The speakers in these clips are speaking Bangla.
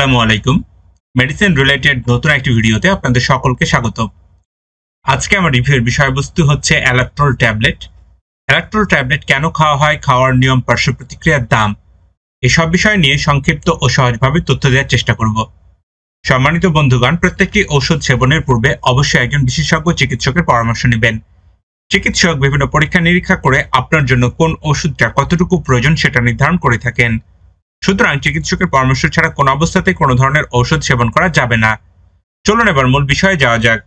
আসসালামু আলাইকুম। মেডিসিন রিলেটেড নতুন একটি ভিডিওতে আপনাদের সকলকে স্বাগত। আজকে আমার রিভিউয়ের বিষয়বস্তু হচ্ছে অ্যালাক্টোল ট্যাবলেট। অ্যালাক্টোল ট্যাবলেট কেন খাওয়া হয়, খাওয়ার নিয়ম, পার্শ্ব প্রতিক্রিয়ার দাম, এসব বিষয় নিয়ে সংক্ষিপ্ত ও সহজভাবে তথ্য দেওয়ার চেষ্টা করব। সম্মানিত বন্ধুগণ, প্রত্যেকটি ঔষধ সেবনের পূর্বে অবশ্যই একজন বিশেষজ্ঞ চিকিৎসকের পরামর্শ নেবেন। চিকিৎসক বিভিন্ন পরীক্ষা নিরীক্ষা করে আপনার জন্য কোন ওষুধটা কতটুকু প্রয়োজন সেটা নির্ধারণ করে থাকেন। সুতরাং চিকিৎসকের পরামর্শ ছাড়া কোনো অবস্থাতেই কোনো ধরনের ঔষধ সেবন করা যাবে না। চলুন এবার মূল বিষয়ে যাওয়া যাক।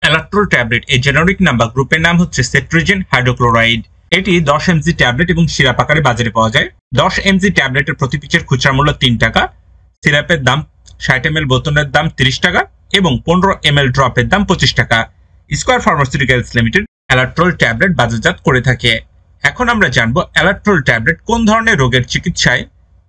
অ্যালাক্টোল ট্যাবলেট এর জেনারিক নাম বা গ্রুপের নাম হচ্ছে সেট্রিজিন হাইড্রোক্লোরাইড। এটি 10 mg ট্যাবলেট এবং সিরাপ আকারে বাজারে পাওয়া যায়। 10 mg ট্যাবলেটের প্রতি পিসের খুচরা মূল্য 3 টাকা, সিরাপের দাম 60 ml বোতলের দাম 30 টাকা এবং 15 ml ড্রপের দাম 25 টাকা। স্কয়ার ফার্মাসিউটিক্যালস লিমিটেড অ্যালাক্টোল ট্যাবলেট বাজারজাত করে থাকে। এখন আমরা জানবো অ্যালাক্টোল ট্যাবলেট কোন ধরনের রোগের চিকিৎসায়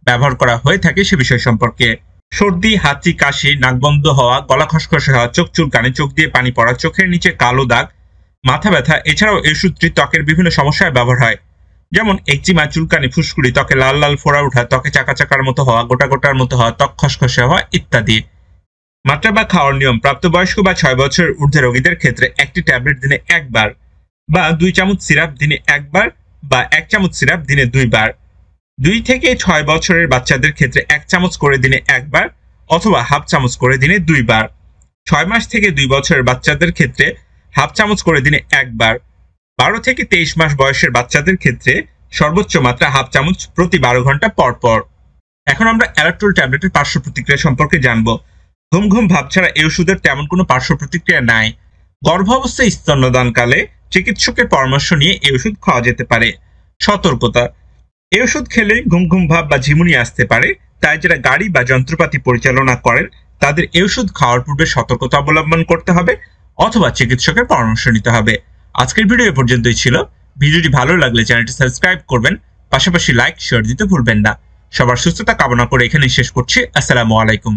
ব্যবহার করা হয়ে থাকে সে বিষয় সম্পর্কে। সর্দি, হাঁচি, কাশি, নাক বন্ধ হওয়া, গলা খসখসে হওয়া, চোখ চুলকানি, চোখ দিয়ে পানি পড়া, চোখের নিচে কালো দাগ, মাথা ব্যথা, এছাড়াও এই ওষুধটি ত্বকের বিভিন্ন সমস্যায় ব্যবহার হয়, যেমন একজিমা, চুলকানি, ফুসকুড়ি, ত্বকে লাল লাল ফোড়া ওঠা, ত্বকে চাকা চাকার মতো হওয়া, গোটা গোটার মতো হওয়া, ত্বক খসখসে হওয়া ইত্যাদি। মাত্রা বা খাওয়ার নিয়ম: প্রাপ্তবয়স্ক বা 6 বছরের ঊর্ধ্বে রোগীদের ক্ষেত্রে একটি ট্যাবলেট দিনে একবার বা 2 চামচ সিরাপ দিনে একবার বা 1 চামচ সিরাপ দিনে 2 বার। 2 থেকে 6 বছরের বাচ্চাদের ক্ষেত্রে 1 চামচ করে দিনে একবার অথবা হাফ চামচ করে দিনে 2 বার। 6 মাস থেকে 2 বছরের বাচ্চাদের ক্ষেত্রে হাফ চামচ করে দিনে একবার। 12 থেকে 23 মাস বয়সের বাচ্চাদের ক্ষেত্রে সর্বোচ্চ মাত্রা হাফ চামচ প্রতি 12 ঘন্টা পর পর। এখন আমরা অ্যালাক্টোল ট্যাবলেটের পার্শ্ব প্রতিক্রিয়া সম্পর্কে জানবো। ঘুম ঘুম ভাব ছাড়া এই ওষুধের তেমন কোনো পার্শ্ব প্রতিক্রিয়া নাই। গর্ভাবস্থায় স্তন্যদানকালে চিকিৎসকের পরামর্শ নিয়ে এই ওষুধ খাওয়া যেতে পারে। সতর্কতা: এই ওষুধ খেলে ঘুম ঘুম ভাব বা ঝিমুনি আসতে পারে, তাই যারা গাড়ি বা যন্ত্রপাতি পরিচালনা করেন তাদের এই ওষুধ খাওয়ার পূর্বে সতর্কতা অবলম্বন করতে হবে অথবা চিকিৎসকের পরামর্শ নিতে হবে। আজকের ভিডিও এ পর্যন্তই ছিল। ভিডিওটি ভালো লাগলে চ্যানেলটি সাবস্ক্রাইব করবেন, পাশাপাশি লাইক শেয়ার দিতে ভুলবেন না। সবার সুস্থতা কামনা করে এখানেই শেষ করছি। আসসালামু আলাইকুম।